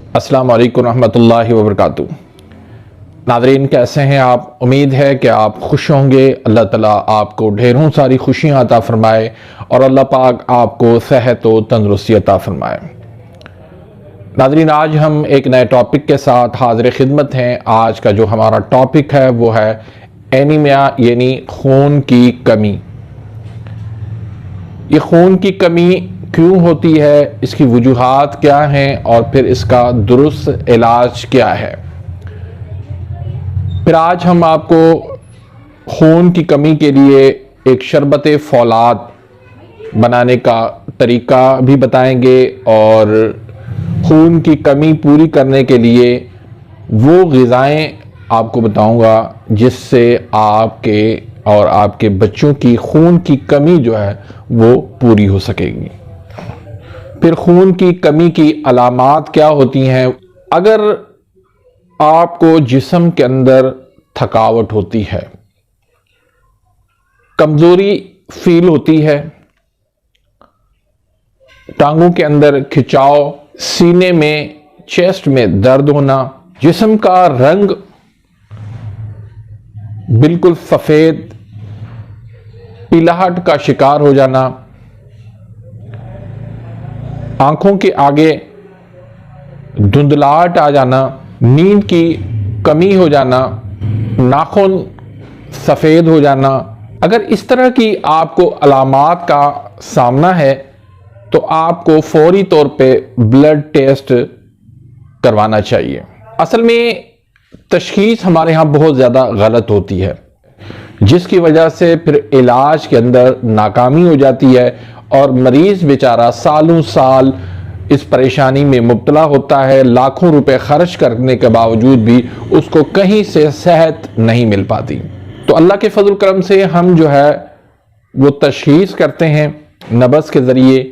अस्सलाम वालेकुम रहमतुल्लाहि व बरकातुहू। नाज़रीन, कैसे हैं आप? उम्मीद है कि आप खुश होंगे। अल्लाह ताला आपको ढेरों सारी खुशियां अता फरमाए और अल्लाह पाक आपको सेहत व तंदुरुस्ती अता फरमाए। नाज़रीन, आज हम एक नए टॉपिक के साथ हाज़िर खिदमत हैं। आज का जो हमारा टॉपिक है वो है एनीमिया यानी खून की कमी। ये खून की कमी क्यों होती है, इसकी वजूहात क्या हैं और फिर इसका दुरुस्त इलाज क्या है। फिर आज हम आपको खून की कमी के लिए एक शरबत फौलाद बनाने का तरीका भी बताएंगे और खून की कमी पूरी करने के लिए वो ग़िज़ाएँ आपको बताऊंगा जिससे आपके और आपके बच्चों की खून की कमी जो है वो पूरी हो सकेगी। फिर खून की कमी की अलामात क्या होती हैं। अगर आपको जिस्म के अंदर थकावट होती है, कमजोरी फील होती है, टांगों के अंदर खिंचाव, सीने में चेस्ट में दर्द होना, जिस्म का रंग बिल्कुल सफेद पीलाहट का शिकार हो जाना, आंखों के आगे धुंधलाहट आ जाना, नींद की कमी हो जाना, नाखून सफ़ेद हो जाना, अगर इस तरह की आपको अलामात का सामना है तो आपको फौरी तौर पे ब्लड टेस्ट करवाना चाहिए। असल में तशखीस हमारे यहाँ बहुत ज़्यादा गलत होती है, जिसकी वजह से फिर इलाज के अंदर नाकामी हो जाती है और मरीज बेचारा सालों साल इस परेशानी में मुब्तला होता है। लाखों रुपए खर्च करने के बावजूद भी उसको कहीं से सेहत नहीं मिल पाती। तो अल्लाह के फजल करम से हम जो है वो तशखीस करते हैं नब्ज़ के ज़रिए।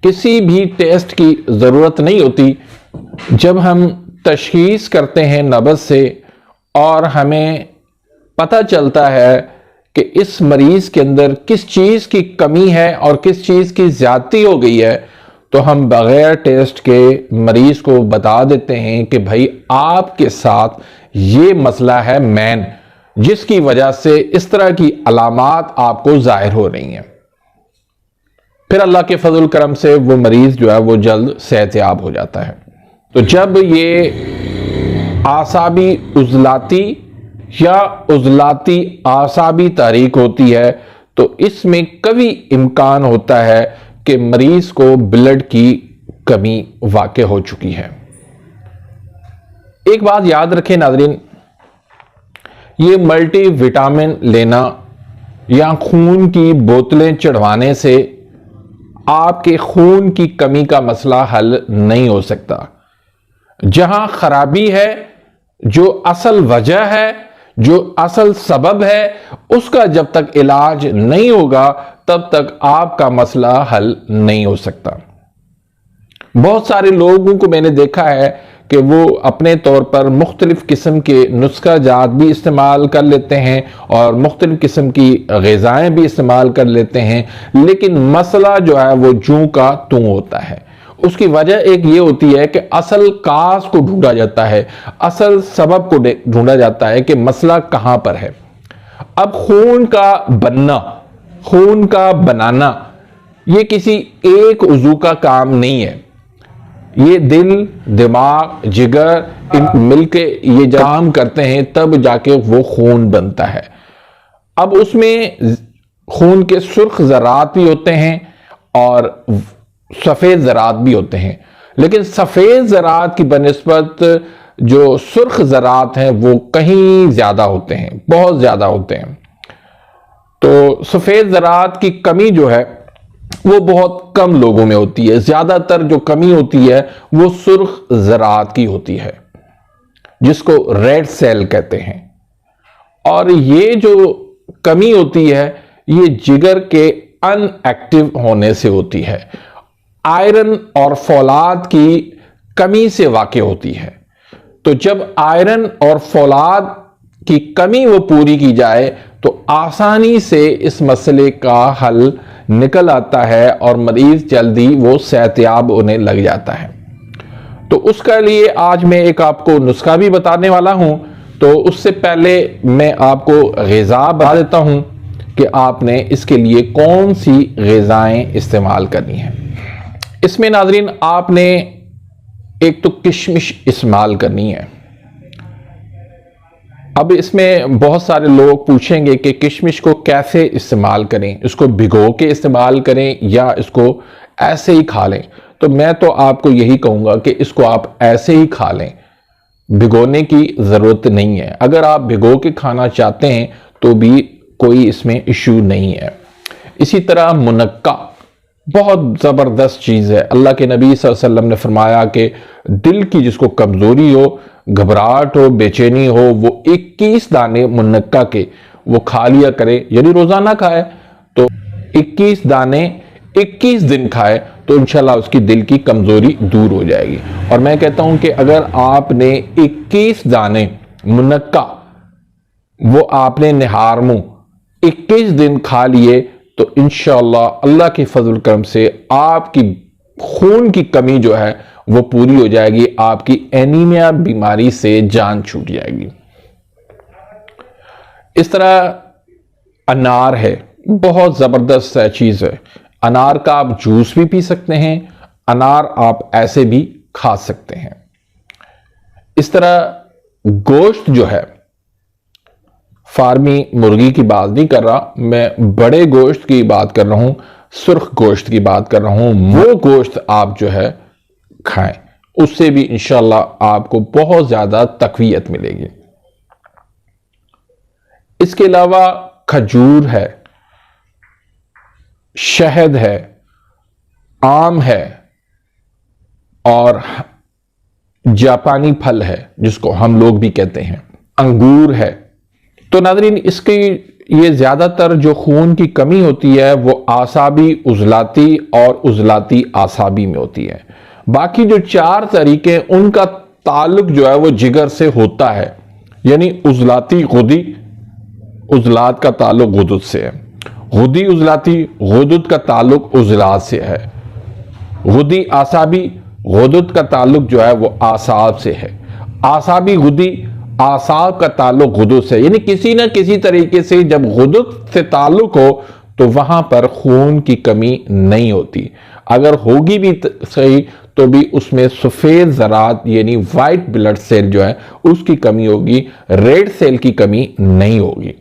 किसी भी टेस्ट की ज़रूरत नहीं होती। जब हम तशखीस करते हैं नब्ज़ से और हमें पता चलता है कि इस मरीज के अंदर किस चीज़ की कमी है और किस चीज़ की ज़्यादती हो गई है, तो हम बग़ैर टेस्ट के मरीज को बता देते हैं कि भाई आपके साथ ये मसला है मैन, जिसकी वजह से इस तरह की अलामात आपको ज़ाहिर हो रही हैं। फिर अल्लाह के फजल करम से वो मरीज जो है वो जल्द सेहतयाब हो जाता है। तो जब ये आसाबी उज़लाती या उज़लाती आसाबी तहरीक होती है तो इसमें कभी इम्कान होता है कि मरीज को ब्लड की कमी वाक़ हो चुकी है। एक बात याद रखें नाज़रीन, ये मल्टी विटामिन लेना या खून की बोतलें चढ़वाने से आपके खून की कमी का मसला हल नहीं हो सकता। जहां खराबी है, जो असल वजह है, जो असल सबब है, उसका जब तक इलाज नहीं होगा तब तक आपका मसला हल नहीं हो सकता। बहुत सारे लोगों को मैंने देखा है कि वो अपने तौर पर मुख्तलिफ किस्म के नुस्खा जात भी इस्तेमाल कर लेते हैं और मुख्तलिफ किस्म की ग़िज़ाएँ भी इस्तेमाल कर लेते हैं, लेकिन मसला जो है वो जूं का तूं होता है। उसकी वजह एक ये होती है कि असल काज को ढूंढा जाता है, असल सबब को ढूंढा जाता है कि मसला कहां पर है। अब खून का बनना, खून का बनाना ये किसी एक उज़ू का काम नहीं है। ये दिल, दिमाग, जिगर मिलके ये काम करते हैं, तब जाके वो खून बनता है। अब उसमें खून के सुर्ख ज़रात भी होते हैं और सफ़ेद ज़रात भी होते हैं, लेकिन सफ़ेद ज़रात की बनिस्बत जो सुर्ख ज़रात हैं वो कहीं ज़्यादा होते हैं, बहुत ज़्यादा होते हैं। तो सफ़ेद ज़रात की कमी जो है वो बहुत कम लोगों में होती है। ज़्यादातर जो कमी होती है वो सुर्ख ज़रात की होती है, जिसको रेड सेल कहते हैं। और ये जो कमी होती है ये जिगर के अनएक्टिव होने से होती है, आयरन और फौलाद की कमी से वाक़ होती है। तो जब आयरन और फौलाद की कमी वो पूरी की जाए तो आसानी से इस मसले का हल निकल आता है और मरीज जल्दी वो सेहतयाब होने लग जाता है। तो उसका लिए आज मैं एक आपको नुस्खा भी बताने वाला हूं। तो उससे पहले मैं आपको ग़िज़ा बता देता हूं कि आपने इसके लिए कौन सी ग़िज़ाएं इस्तेमाल करनी है। इसमें नाज़रीन आपने एक तो किशमिश इस्तेमाल करनी है। अब इसमें बहुत सारे लोग पूछेंगे कि किशमिश को कैसे इस्तेमाल करें, इसको भिगो के इस्तेमाल करें या इसको ऐसे ही खा लें। तो मैं तो आपको यही कहूँगा कि इसको आप ऐसे ही खा लें, भिगोने की ज़रूरत नहीं है। अगर आप भिगो के खाना चाहते हैं तो भी कोई इसमें इशू नहीं है। इसी तरह मुनक्का बहुत ज़बरदस्त चीज़ है। अल्लाह के नबी सल्लल्लाहु अलैहि वसल्लम ने फरमाया कि दिल की जिसको कमज़ोरी हो, घबराहट हो, बेचैनी हो, वो 21 दाने मुनक्का के वो खा लिया करे, यानी रोज़ाना खाए। तो 21 दाने 21 दिन खाए तो इंशाल्लाह उसकी दिल की कमज़ोरी दूर हो जाएगी। और मैं कहता हूं कि अगर आपने 21 दाने मुनक्का वो आपने निहार मुंह 21 दिन खा लिए तो इंशाअल्लाह अल्लाह के फजल करम से आपकी खून की कमी जो है वो पूरी हो जाएगी, आपकी एनीमिया बीमारी से जान छूट जाएगी। इस तरह अनार है, बहुत जबरदस्त चीज है। अनार का आप जूस भी पी सकते हैं, अनार आप ऐसे भी खा सकते हैं। इस तरह गोश्त जो है, फार्मी मुर्गी की बात नहीं कर रहा मैं, बड़े गोश्त की बात कर रहा हूं, सुर्ख गोश्त की बात कर रहा हूं। वो गोश्त आप जो है खाएं, उससे भी इंशाल्लाह आपको बहुत ज्यादा तकवीयत मिलेगी। इसके अलावा खजूर है, शहद है, आम है और जापानी फल है जिसको हम लोग भी कहते हैं, अंगूर है। तो नाज़रीन इसकी ये ज़्यादातर जो खून की कमी होती है वो आसाबी उज़लाती और उज़लाती आसाबी में होती है। बाकी जो 4 तरीके उनका ताल्लुक जो है वो जिगर से होता है, यानी उज़लाती गुदी, उज़लात का ताल्लुक गुदुद से है। गुदी उज़लाती, गुदुद का ताल्लुक उज़लात से है। गुदी आसाबी, गुदुद का ताल्लुक जो है वो आसाब से है। आसाबी गुदी, आसाब का ताल्लुक गुदुद से, यानी किसी ना किसी तरीके से जब गुदुद से ताल्लुक हो तो वहां पर खून की कमी नहीं होती। अगर होगी भी सही तो भी उसमें सफेद ज़रात यानी वाइट ब्लड सेल जो है उसकी कमी होगी, रेड सेल की कमी नहीं होगी।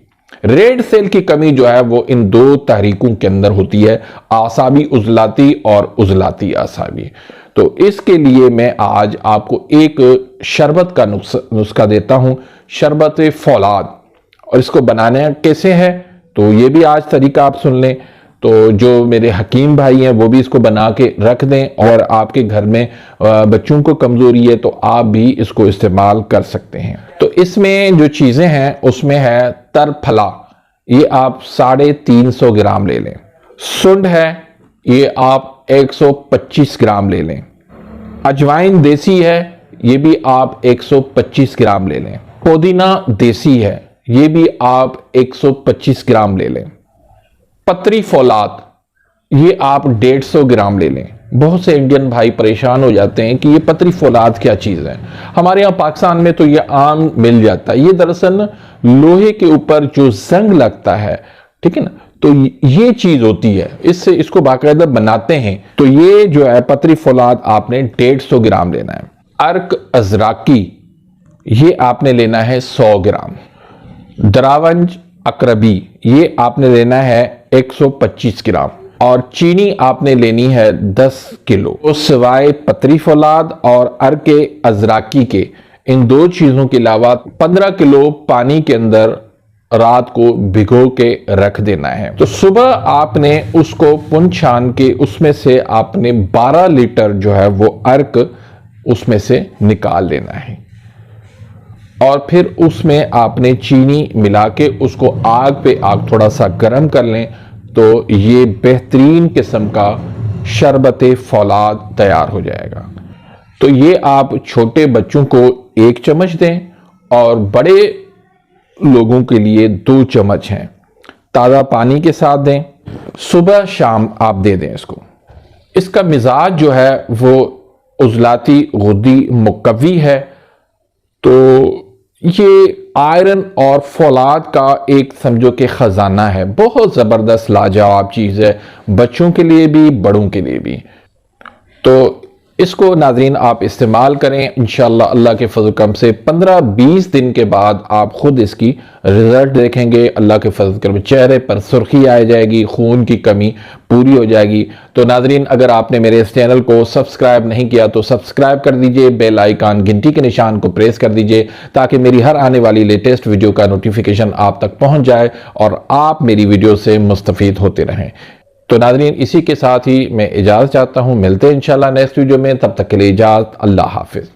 रेड सेल की कमी जो है वो इन 2 तहरीकों के अंदर होती है, आसाबी उज़लाती और उज़लाती आसाबी। तो इसके लिए मैं आज आपको एक शरबत का नुस्खा देता हूं, शरबत फौलाद। और इसको बनाना कैसे है तो ये भी आज तरीका आप सुन लें। तो जो मेरे हकीम भाई हैं वो भी इसको बना के रख दें, और आपके घर में बच्चों को कमजोरी है तो आप भी इसको इस्तेमाल कर सकते हैं। तो इसमें जो चीजें हैं उसमें है तरफला, ये आप 350 ग्राम ले लें। सुंड है, ये आप 125 ग्राम ले लें। अजवाइन देसी है, ये भी आप 125 ग्राम ले लें। पुदीना देसी है, ये भी आप 125 ग्राम ले लें। पतरी फौलाद, ये आप 150 ग्राम ले लें। बहुत से इंडियन भाई परेशान हो जाते हैं कि ये पतरी फौलाद क्या चीज़ है। हमारे यहाँ पाकिस्तान में तो ये आम मिल जाता है। ये दरअसल लोहे के ऊपर जो जंग लगता है, ठीक है ना, तो ये चीज होती है, इससे इसको बाकायदा बनाते हैं। तो ये जो है पतरी फौलाद आपने 150 ग्राम लेना है। अर्क अजराकी, ये आपने लेना है 100 ग्राम। दरावंज अकरबी, ये आपने लेना है 125 ग्राम। और चीनी आपने लेनी है 10 किलो। तो सिवाय पतरी फौलाद और अर्के अजराकी के, इन 2 चीजों के अलावा 15 किलो पानी के अंदर रात को भिगो के रख देना है। तो सुबह आपने उसको पुन छान के उसमें से आपने 12 लीटर जो है वो अर्क उसमें से निकाल लेना है। और फिर उसमें आपने चीनी मिला के उसको आग पे आग थोड़ा सा गर्म कर लें, तो ये बेहतरीन किस्म का शरबत फौलाद तैयार हो जाएगा। तो ये आप छोटे बच्चों को 1 चम्मच दें और बड़े लोगों के लिए 2 चम्मच हैं, ताज़ा पानी के साथ दें। सुबह शाम आप दे दें इसको। इसका मिजाज जो है वो उजलाती गुद्दी मुकव्वी है। तो ये आयरन और फौलाद का एक समझो कि खजाना है, बहुत ज़बरदस्त लाजवाब चीज़ है, बच्चों के लिए भी बड़ों के लिए भी। तो इसको नाज़रीन आप इस्तेमाल करें, इंशाअल्लाह अल्लाह के फजल करम से 15-20 दिन के बाद आप खुद इसकी रिजल्ट देखेंगे। अल्लाह के फजल करम चेहरे पर सुर्खी आ जाएगी, खून की कमी पूरी हो जाएगी। तो नाज़रीन अगर आपने मेरे इस चैनल को सब्सक्राइब नहीं किया तो सब्सक्राइब कर दीजिए, बेल आइकन घंटी के निशान को प्रेस कर दीजिए ताकि मेरी हर आने वाली लेटेस्ट वीडियो का नोटिफिकेशन आप तक पहुंच जाए और आप मेरी वीडियो से मुस्तफीद होते रहें। तो नाज़रीन इसी के साथ ही मैं इजाज़त चाहता हूं, मिलते हैं इंशाल्लाह नेक्स्ट वीडियो में, तब तक के लिए इजाज़त, अल्लाह हाफिज़।